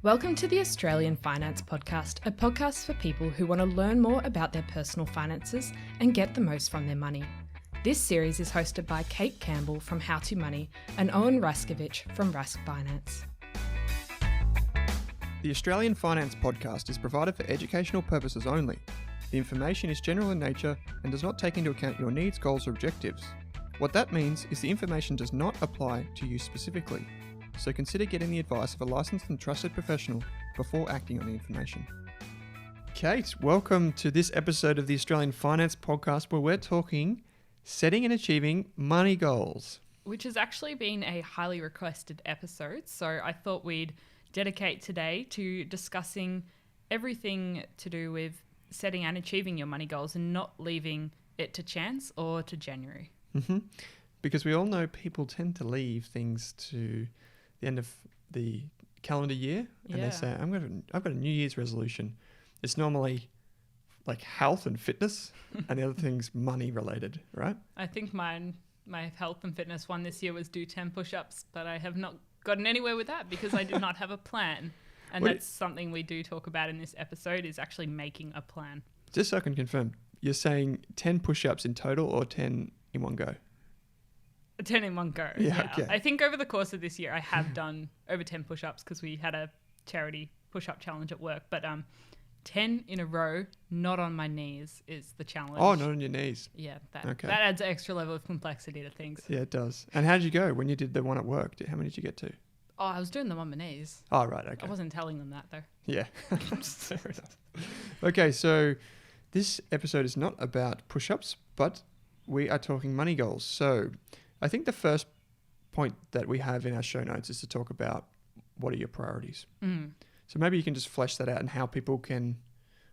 Welcome to the Australian Finance Podcast, a podcast for people who want to learn more about their personal finances and get the most from their money. This series is hosted by Kate Campbell from How to Money and Owen Raskovich from Rask Finance. The Australian Finance Podcast is provided for educational purposes only. The information is general in nature and does not take into account your needs, goals, or objectives. What that means is the information does not apply to you specifically. So consider getting the advice of a licensed and trusted professional before acting on the information. Kate, welcome to this episode of the Australian Finance Podcast where we're talking setting and achieving money goals. Which has actually been a highly requested episode, so I thought we'd dedicate today to discussing everything to do with setting and achieving your money goals and not leaving it to chance or to January. Mm-hmm. Because we all know people tend to leave things to the end of the calendar year and they say, I've got a New Year's resolution. It's normally like health and fitness and the other thing's money related, right? I think my health and fitness one this year was do 10 push-ups, but I have not gotten anywhere with that because I did not have a plan. And that's something we do talk about in this episode is actually making a plan. Just so I can confirm, you're saying 10 push-ups in total or 10 in one go? 10 in one go. Yeah. Okay. I think over the course of this year, I have done over 10 push-ups because we had a charity push-up challenge at work. But 10 in a row, not on my knees, is the challenge. Oh, not on your knees. Yeah, that adds an extra level of complexity to things. Yeah, it does. And how did you go when you did the one at work? How many did you get to? Oh, I was doing them on my knees. Oh, right. Okay. I wasn't telling them that, though. Yeah. Fair enough. Okay, so this episode is not about push-ups, but we are talking money goals. So I think the first point that we have in our show notes is to talk about what are your priorities. Mm. So maybe you can just flesh that out and how people can,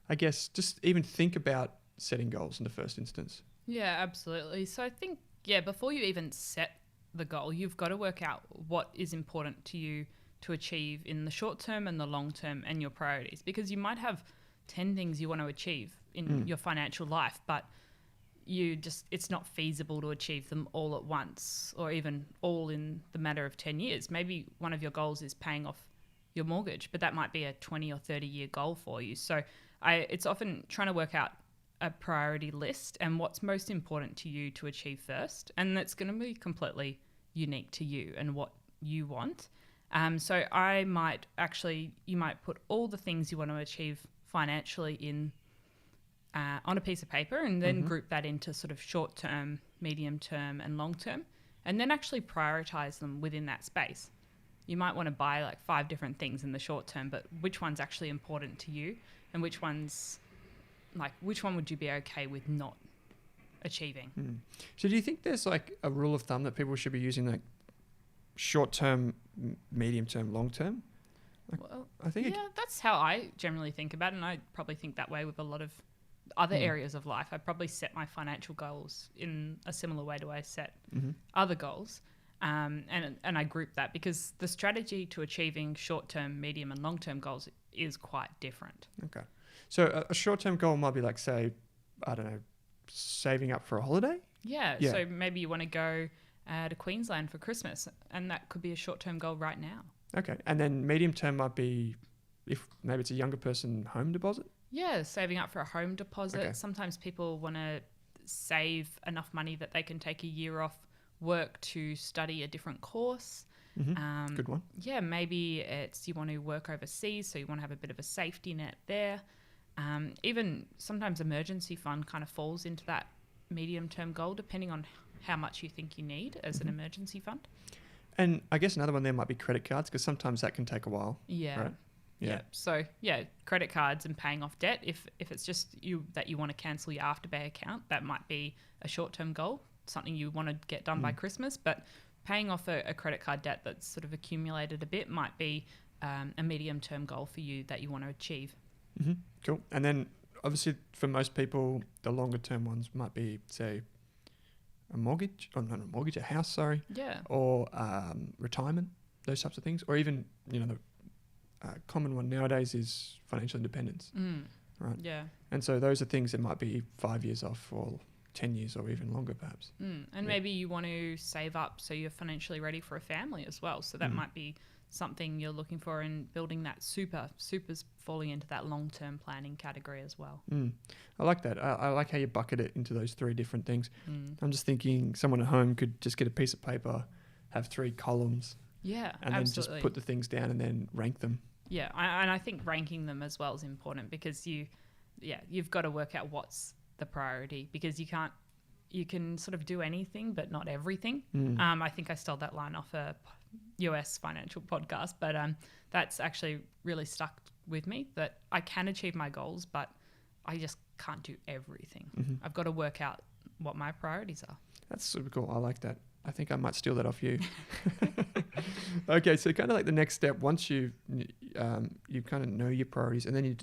I guess, just even think about setting goals in the first instance. Yeah, absolutely. So I think, before you even set the goal, you've got to work out what is important to you to achieve in the short term and the long term and your priorities, because you might have 10 things you want to achieve in your financial life, but it's not feasible to achieve them all at once or even all in the matter of 10 years. Maybe one of your goals is paying off your mortgage, but that might be a 20 or 30 year goal for you. So it's often trying to work out a priority list and what's most important to you to achieve first. And that's going to be completely unique to you and what you want. So you might put all the things you want to achieve financially in on a piece of paper and then group that into sort of short term, medium term and long term, and then actually prioritize them within that space. You might want to buy like 5 different things in the short term, but which one's actually important to you and which one would you be okay with not achieving? So do you think there's like a rule of thumb that people should be using, like short term, medium term, long term? Well, I think that's how I generally think about it, and I probably think that way with a lot of other areas of life. I probably set my financial goals in a similar way to I set other goals. And I group that because the strategy to achieving short-term, medium and long-term goals is quite different. Okay. So a short-term goal might be like, say, I don't know, saving up for a holiday? Yeah. So maybe you want to go to Queensland for Christmas, and that could be a short-term goal right now. Okay. And then medium-term might be, if maybe it's a younger person, home deposit? Yeah, saving up for a home deposit. Okay. Sometimes people want to save enough money that they can take a year off work to study a different course. Good one. Yeah, maybe it's you want to work overseas, so you want to have a bit of a safety net there. Even sometimes emergency fund kind of falls into that medium-term goal, depending on how much you think you need as an emergency fund. And I guess another one there might be credit cards, because sometimes that can take a while. Yeah. Right? Yeah. So credit cards and paying off debt. If it's just you want to cancel your Afterpay account, that might be a short-term goal, something you want to get done by Christmas. But paying off a credit card debt that's sort of accumulated a bit might be a medium-term goal for you that you want to achieve. Mm-hmm. Cool. And then obviously for most people, the longer-term ones might be, say, a house, sorry. Yeah. Or retirement, those types of things. Or even, the common one nowadays is financial independence. Right. Yeah. And so those are things that might be 5 years off or 10 years or even longer, perhaps. And maybe you want to save up so you're financially ready for a family as well. So that might be something you're looking for in building that super's falling into that long-term planning category as well. I like that. I like how you bucket it into those 3 different things. I'm just thinking someone at home could just get a piece of paper, have 3 columns, Yeah, and then just put the things down and then rank them. Yeah, and I think ranking them as well is important because you've got to work out what's the priority, because you can sort of do anything but not everything. I think I stole that line off a US financial podcast, but that's actually really stuck with me, that I can achieve my goals, but I just can't do everything. I've got to work out what my priorities are. That's super cool. I like that. I think I might steal that off you. Okay, so kind of like the next step, once you kind of know your priorities, and then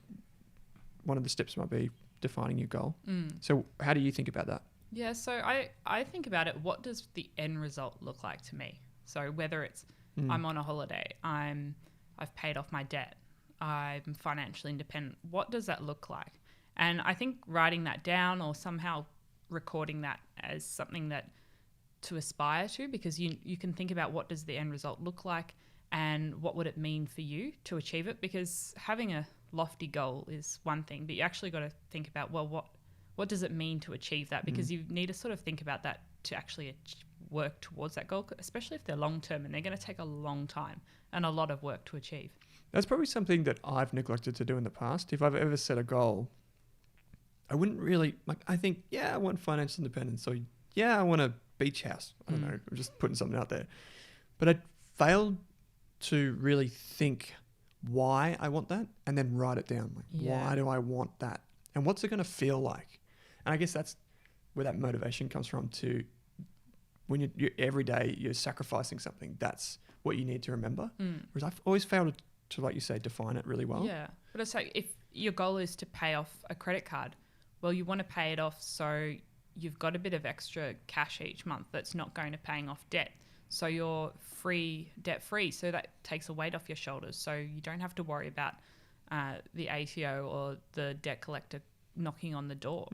one of the steps might be defining your goal. So how do you think about that? Yeah, so I think about it, what does the end result look like to me? So whether it's I'm on a holiday, I've paid off my debt, I'm financially independent, what does that look like? And I think writing that down or somehow recording that as something that to aspire to, because you can think about what does the end result look like and what would it mean for you to achieve it, because having a lofty goal is one thing, but you actually got to think about, well, what does it mean to achieve that? Because you need to sort of think about that to actually work towards that goal, especially if they're long term and they're going to take a long time and a lot of work to achieve. That's probably something that I've neglected to do in the past. If I've ever set a goal, I wouldn't really, I think, I want financial independence, or I want a beach house. I don't know, I'm just putting something out there. But I failed to really think why I want that and then write it down. Why do I want that? And what's it going to feel like? And I guess that's where that motivation comes from, to when you're every day you're sacrificing something, that's what you need to remember. Whereas I've always failed to, like you say, define it really well. Yeah, but it's like if your goal is to pay off a credit card, well, you want to pay it off so you've got a bit of extra cash each month that's not going to paying off debt. So you're debt free. So that takes a weight off your shoulders. So you don't have to worry about the ATO or the debt collector knocking on the door.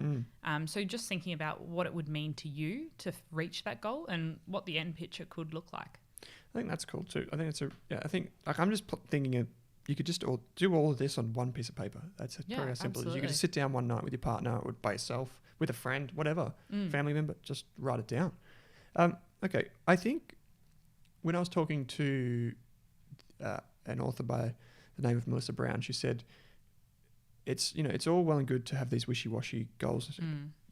So just thinking about what it would mean to you to reach that goal and what the end picture could look like. I think that's cool too. I think I think I'm just thinking of, you could just do all of this on one piece of paper. That's probably as simple as you could just sit down one night with your partner or by yourself, with a friend, whatever, family member, just write it down. Okay, I think when I was talking to an author by the name of Melissa Brown, she said, it's all well and good to have these wishy-washy goals,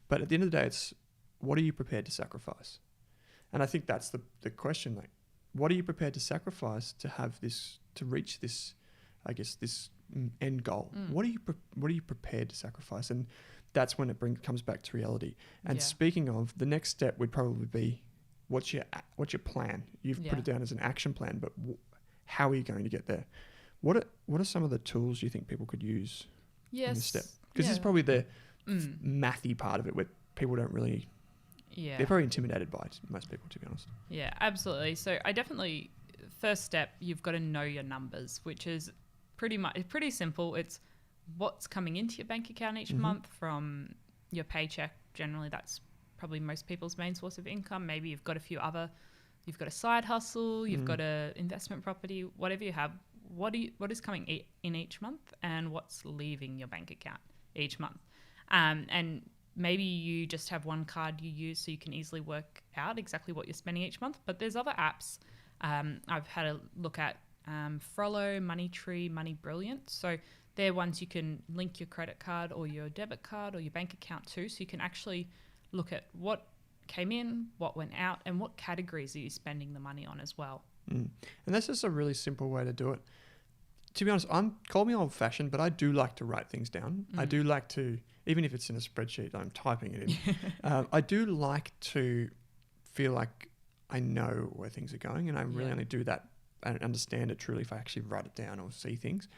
but at the end of the day, it's what are you prepared to sacrifice? And I think that's the question. Like, what are you prepared to sacrifice to have this, to reach this, I guess, this end goal? What are you prepared to sacrifice? And that's when it comes back to reality. And speaking of, the next step would probably be, what's your plan? You've put it down as an action plan, but how are you going to get there? What are some of the tools you think people could use in this step? Because this is probably the mathy part of it, where people don't really, they're probably intimidated by it, most people, to be honest. Yeah, absolutely. So first step, you've got to know your numbers, which is pretty simple. It's what's coming into your bank account each month from your paycheck. Generally, that's probably most people's main source of income. Maybe you've got you've got a side hustle, you've got a investment property, whatever you have. What is coming in each month, and what's leaving your bank account each month? And maybe you just have one card you use, so you can easily work out exactly what you're spending each month. But there's other apps. I've had a look at Frollo, Moneytree, Money Brilliant. So they're ones you can link your credit card or your debit card or your bank account to, so you can actually look at what came in, what went out, and what categories are you spending the money on as well. And that's just a really simple way to do it. To be honest, call me old-fashioned, but I do like to write things down. I do like to, even if it's in a spreadsheet, I'm typing it in. I do like to feel like I know where things are going, and I really only do that and understand it truly if I actually write it down or see things.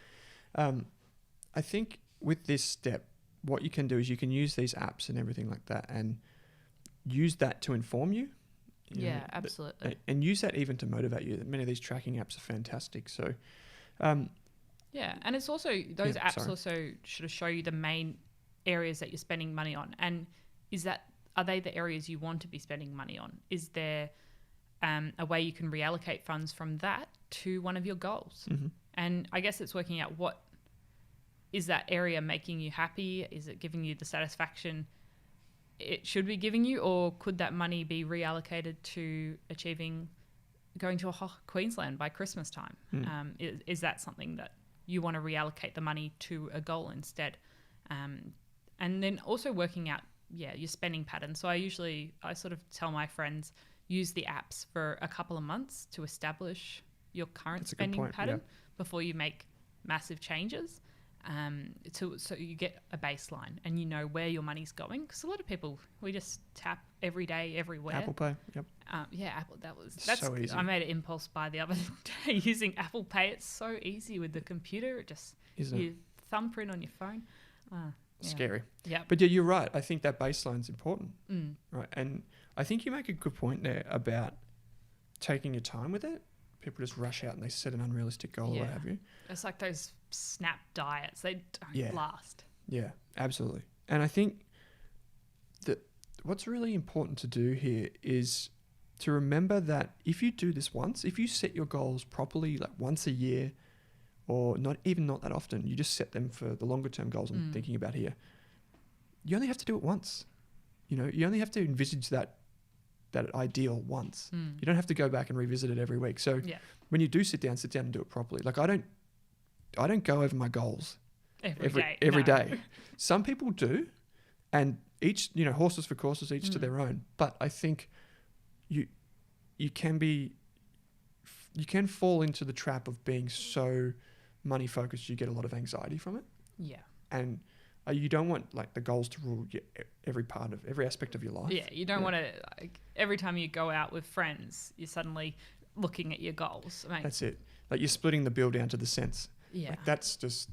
I think with this step, what you can do is you can use these apps and everything like that, and use that to inform you. Absolutely. And use that even to motivate you. Many of these tracking apps are fantastic. So, and it's also, those apps also should show you the main areas that you're spending money on. And is that are they the areas you want to be spending money on? Is there a way you can reallocate funds from that to one of your goals? Mm-hmm. And I guess it's working out, what is that area making you happy? Is it giving you the satisfaction it should be giving you, or could that money be reallocated to going to Queensland by Christmas time? Is that something that you want to reallocate the money to a goal instead? And then also working out, your spending patterns. So I sort of tell my friends, use the apps for a couple of months to establish your current spending pattern before you make massive changes. So you get a baseline and you know where your money's going. Because a lot of people, we just tap every day, everywhere. Apple Pay, yep. Apple. That's so easy. I made an impulse buy the other day using Apple Pay. It's so easy with the computer. It just thumbprint on your phone. Scary. Yeah. But you're right. I think that baseline's important, right? And I think you make a good point there about taking your time with it. People just rush out and they set an unrealistic goal or what have you. It's like those snap diets. They don't last. Yeah, absolutely. And I think that what's really important to do here is to remember that if you do this once, if you set your goals properly, like once a year, or not that often, you just set them for the longer term goals I'm thinking about here. You only have to do it once. You only have to envisage that ideal once. You don't have to go back and revisit it every week. So when you do sit down and do it properly. Like I don't go over my goals every day. Some people do, and each, horses for courses, each to their own. But I think you can fall into the trap of being so money focused. You get a lot of anxiety from it. Yeah. And you don't want like the goals to rule every aspect of your life. Yeah, you don't want to, every time you go out with friends, you're suddenly looking at your goals. That's it. Like you're splitting the bill down to the cents. Yeah. Like that's just,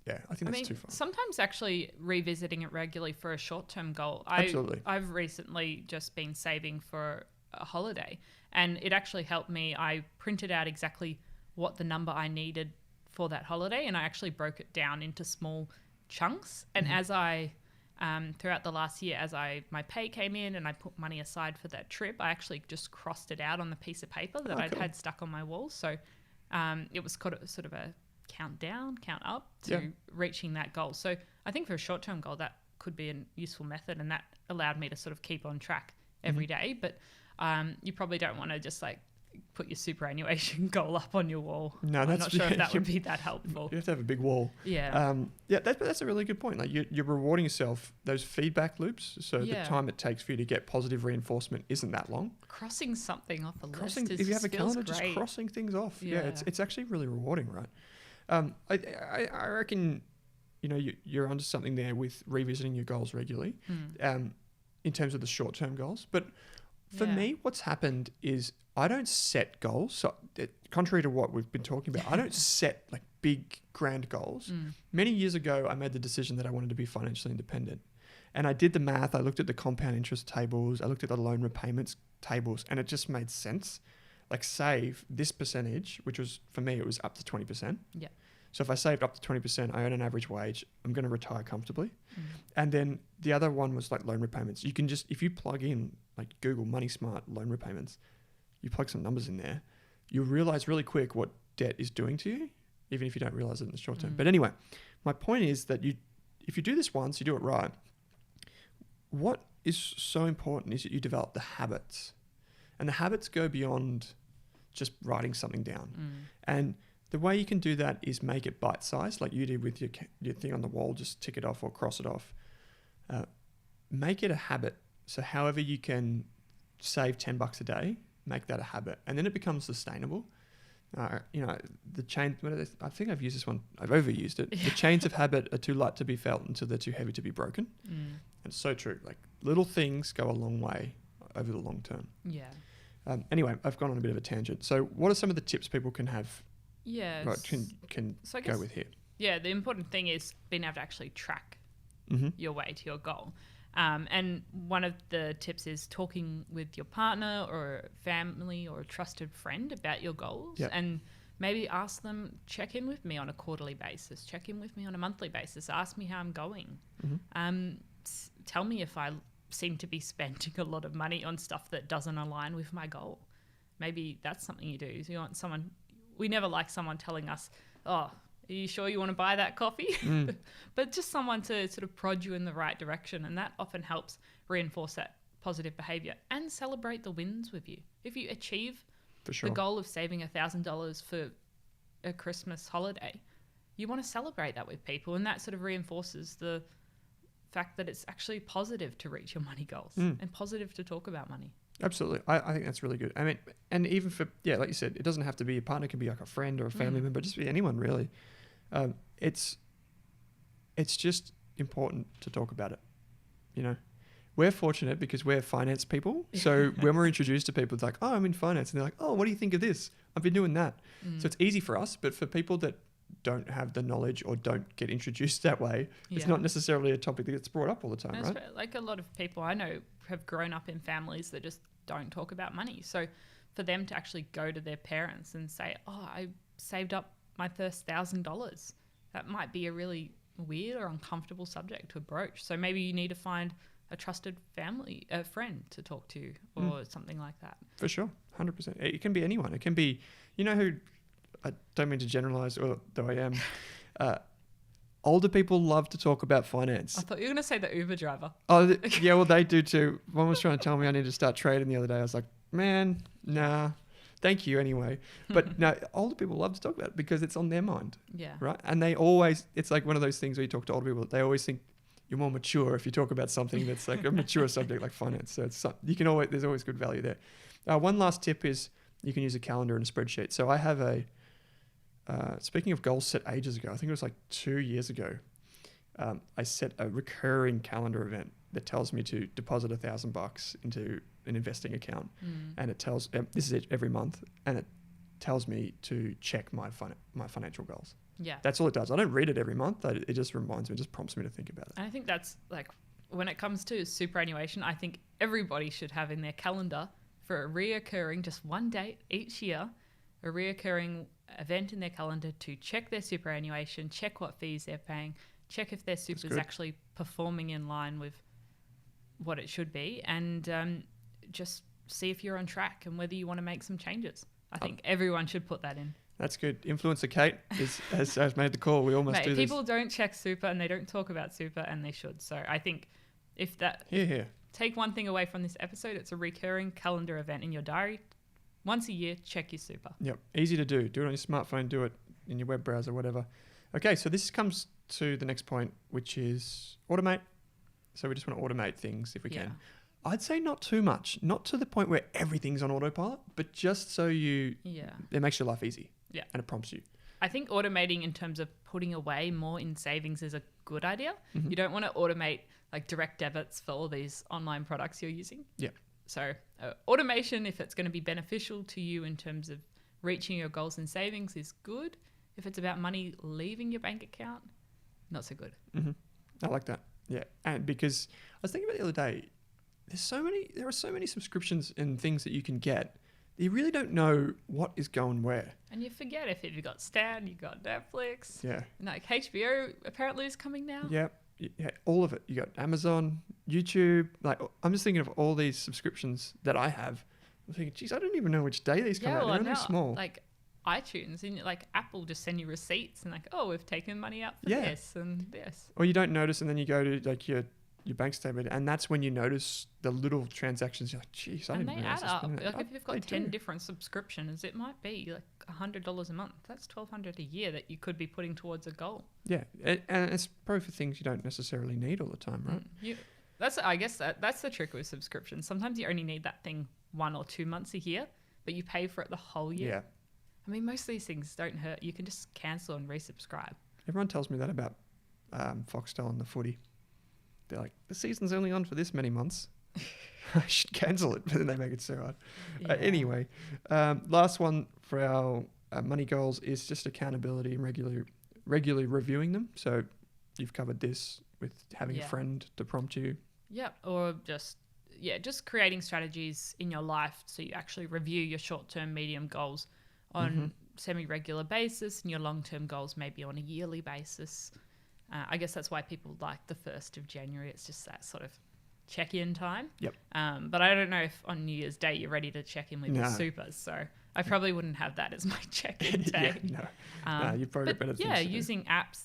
I think that's too far. Sometimes actually revisiting it regularly for a short-term goal. Absolutely. I've recently just been saving for a holiday, and it actually helped me. I printed out exactly what the number I needed for that holiday, and I actually broke it down into small chunks. And as I throughout the last year, as my pay came in and I put money aside for that trip, I actually just crossed it out on the piece of paper that I'd had stuck on my wall. So it was sort of a count down, count up to reaching that goal. So I think for a short-term goal, that could be a useful method, and that allowed me to sort of keep on track every day. But you probably don't want to just like put your superannuation goal up on your wall. No, I'm not sure if that would be that helpful. You have to have a big wall. Yeah. That's a really good point. Like you're rewarding yourself those feedback loops. So the time it takes for you to get positive reinforcement isn't that long. Crossing something off a list is, if you have a calendar, great. just crossing things off. Yeah, it's actually really rewarding, right? I reckon, you're onto something there with revisiting your goals regularly, in terms of the short-term goals. But for me, what's happened is I don't set goals. So contrary to what we've been talking about, I don't set like big grand goals. Many years ago, I made the decision that I wanted to be financially independent. And I did the math. I looked at the compound interest tables. I looked at the loan repayments tables, and it just made sense. Like save this percentage, which was, for me, it was up to 20%. Yeah. So if I saved up to 20%, I earn an average wage, I'm going to retire comfortably. And then the other one was like loan repayments. You can just, if you plug in like Google Money Smart loan repayments, you plug some numbers in there, you'll realize really quick what debt is doing to you, even if you don't realize it in the short term. But anyway, my point is that if you do this once, you do it right. What is so important is that you develop the habits. And the habits go beyond just writing something down. And the way you can do that is make it bite-sized, like you did with your thing on the wall, just tick it off or cross it off. Make it a habit. So however you can save $10 a day, make that a habit. And then it becomes sustainable. The chain, I think I've used this one, I've overused it. The chains of habit are too light to be felt until they're too heavy to be broken. And it's so true. Like little things go a long way over the long term. Yeah. Anyway, I've gone on a bit of a tangent. So what are some of the tips people can have? Yeah. Can go with here? Yeah, the important thing is being able to actually track your way to your goal. And one of the tips is talking with your partner or family or a trusted friend about your goals, and maybe ask them, check in with me on a quarterly basis, check in with me on a monthly basis, ask me how I'm going. Tell me if I seem to be spending a lot of money on stuff that doesn't align with my goal. Maybe that's something you do. Is you want someone, we never like someone telling us, oh, are you sure you want to buy that coffee? But just someone to sort of prod you in the right direction. And that often helps reinforce that positive behavior and celebrate the wins with you. If you achieve the goal of saving $1,000 for a Christmas holiday, you want to celebrate that with people. And that sort of reinforces the fact that it's actually positive to reach your money goals and positive to talk about money. Absolutely. I think that's really good. I mean, and even for, like you said, it doesn't have to be a partner. It can be like a friend or a family member, just be anyone really. It's just important to talk about it. You know, we're fortunate because we're finance people. So when we're introduced to people, it's like, oh, I'm in finance. And they're like, oh, what do you think of this? I've been doing that. So it's easy for us, but for people that don't have the knowledge or don't get introduced that way, it's not necessarily a topic that gets brought up all the time, right? Like a lot of people I know have grown up in families that just don't talk about money. So for them to actually go to their parents and say, oh, I saved up my first $1,000, that might be a really weird or uncomfortable subject to broach. So maybe you need to find a trusted a friend to talk to or something like that. For sure, 100%. It can be anyone. It can be, you know who, I don't mean to generalize, though I am, older people love to talk about finance. I thought you were going to say the Uber driver. Oh, yeah, well, they do too. One was trying to tell me I need to start trading the other day. I was like, man, nah. Thank you anyway. But no, older people love to talk about it because it's on their mind. Yeah. Right. And they always, it's like one of those things where you talk to older people, they always think you're more mature if you talk about something that's like a mature subject like finance. So it's there's always good value there. One last tip is you can use a calendar and a spreadsheet. So I have speaking of goals set ages ago, I think it was like 2 years ago, I set a recurring calendar event that tells me to deposit $1,000 into an investing account, and it tells this is every month, and it tells me to check my financial goals. Yeah, that's all it does. I don't read it every month. It just reminds me, just prompts me to think about it. And I think that's like when it comes to superannuation, I think everybody should have in their calendar for a reoccurring, just one date each year, a reoccurring event in their calendar to check their superannuation, check what fees they're paying, check if their super is actually performing in line with what it should be, and just see if you're on track and whether you want to make some changes. I think everyone should put that in. That's good. Influencer Kate has made the call. We all must do this. People don't check super and they don't talk about super, and they should. So I think if that... Take one thing away from this episode, it's a recurring calendar event in your diary. Once a year, check your super. Yep. Easy to do. Do it on your smartphone. Do it in your web browser, whatever. Okay, so this comes to the next point, which is automate. So we just want to automate things if we can. I'd say not too much. Not to the point where everything's on autopilot, but just so it makes your life easy. Yeah. And it prompts you. I think automating in terms of putting away more in savings is a good idea. You don't want to automate like direct debits for all these online products you're using. Yeah. So automation, if it's going to be beneficial to you in terms of reaching your goals and savings, is good. If it's about money leaving your bank account, not so good. I like that. Yeah. And because I was thinking about the other day, there are so many subscriptions and things that you can get. You really don't know what is going where. And you forget if you've got Stan, you've got Netflix. Yeah. And like HBO apparently is coming now. Yeah. Yeah, all of it. You got Amazon, YouTube. Like, I'm just thinking of all these subscriptions that I have. I'm thinking, geez, I don't even know which day these come out. They're only small. Like iTunes and like Apple just send you receipts and like, oh, we've taken money out for this and this. Or you don't notice, and then you go to like your bank statement, and that's when you notice the little transactions. You're like, geez, I didn't realize. And they add up. Like if you've got 10 different subscriptions, it might be like $100 a month. That's $1,200 a year that you could be putting towards a goal. Yeah, and it's probably for things you don't necessarily need all the time, right? I guess that's the trick with subscriptions. Sometimes you only need that thing 1 or 2 months a year, but you pay for it the whole year. Yeah. I mean, most of these things don't hurt. You can just cancel and resubscribe. Everyone tells me that about Foxtel and the footy. They're like, the season's only on for this many months. I should cancel it, but then they make it so hard. Yeah. Anyway, last one for our money goals is just accountability and regularly reviewing them. So you've covered this with having a friend to prompt you. Yeah, or just creating strategies in your life so you actually review your short-term, medium goals on semi-regular basis, and your long-term goals maybe on a yearly basis. I guess that's why people like the 1st of January. It's just that sort of check-in time. Yep. But I don't know if on New Year's Day you're ready to check in with your supers. So I probably wouldn't have that as my check-in day. No, you've probably got better things to do. Using apps,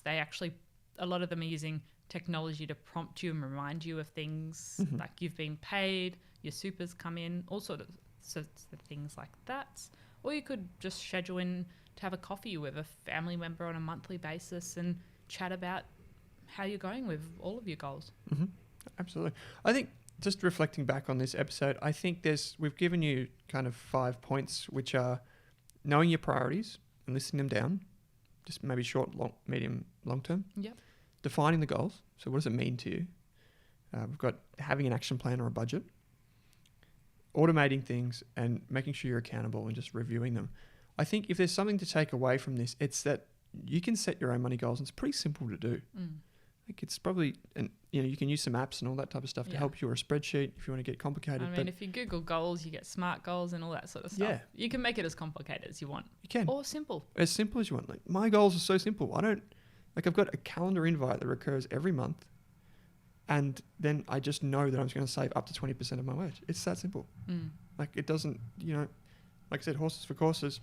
a lot of them are using technology to prompt you and remind you of things like you've been paid, your supers come in, all sorts of things like that. Or you could just schedule in to have a coffee with a family member on a monthly basis and chat about how you're going with all of your goals. Mm-hmm. Absolutely. I think just reflecting back on this episode, I think we've given you kind of 5 points, which are knowing your priorities and listing them down, just maybe short, long, medium, long term. Yep. Defining the goals. So what does it mean to you? We've got having an action plan or a budget, automating things and making sure you're accountable and just reviewing them. I think if there's something to take away from this, it's that you can set your own money goals and it's pretty simple to do. Like it's probably, and you can use some apps and all that type of stuff to help you, or a spreadsheet if you want to get complicated. I mean, if you Google goals, you get SMART goals and all that sort of stuff. Yeah. You can make it as complicated as you want. You can. Or simple. As simple as you want. Like my goals are so simple. I've got a calendar invite that recurs every month, and then I just know that I'm just going to save up to 20% of my wage. It's that simple. Like it doesn't, like I said, horses for courses.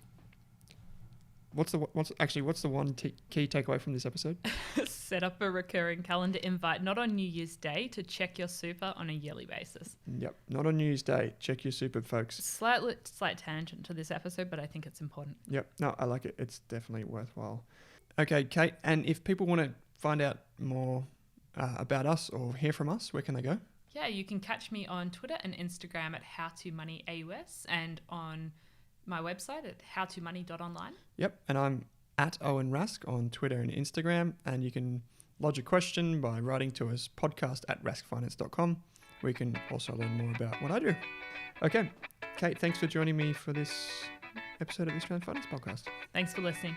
What's the one key takeaway from this episode? Set up a recurring calendar invite, not on New Year's Day, to check your super on a yearly basis. Yep, not on New Year's Day. Check your super, folks. Slight tangent to this episode, but I think it's important. Yep, no, I like it. It's definitely worthwhile. Okay, Kate, and if people want to find out more about us or hear from us, where can they go? Yeah, you can catch me on Twitter and Instagram at howtomoneyAUS and on my website at howtomoney.online. Yep, and I'm at Owen Rask on Twitter and Instagram, and you can lodge a question by writing to us podcast@raskfinance.com, where you can also learn more about what I do. Okay, Kate, thanks for joining me for this episode of the Australian Finance Podcast. Thanks for listening.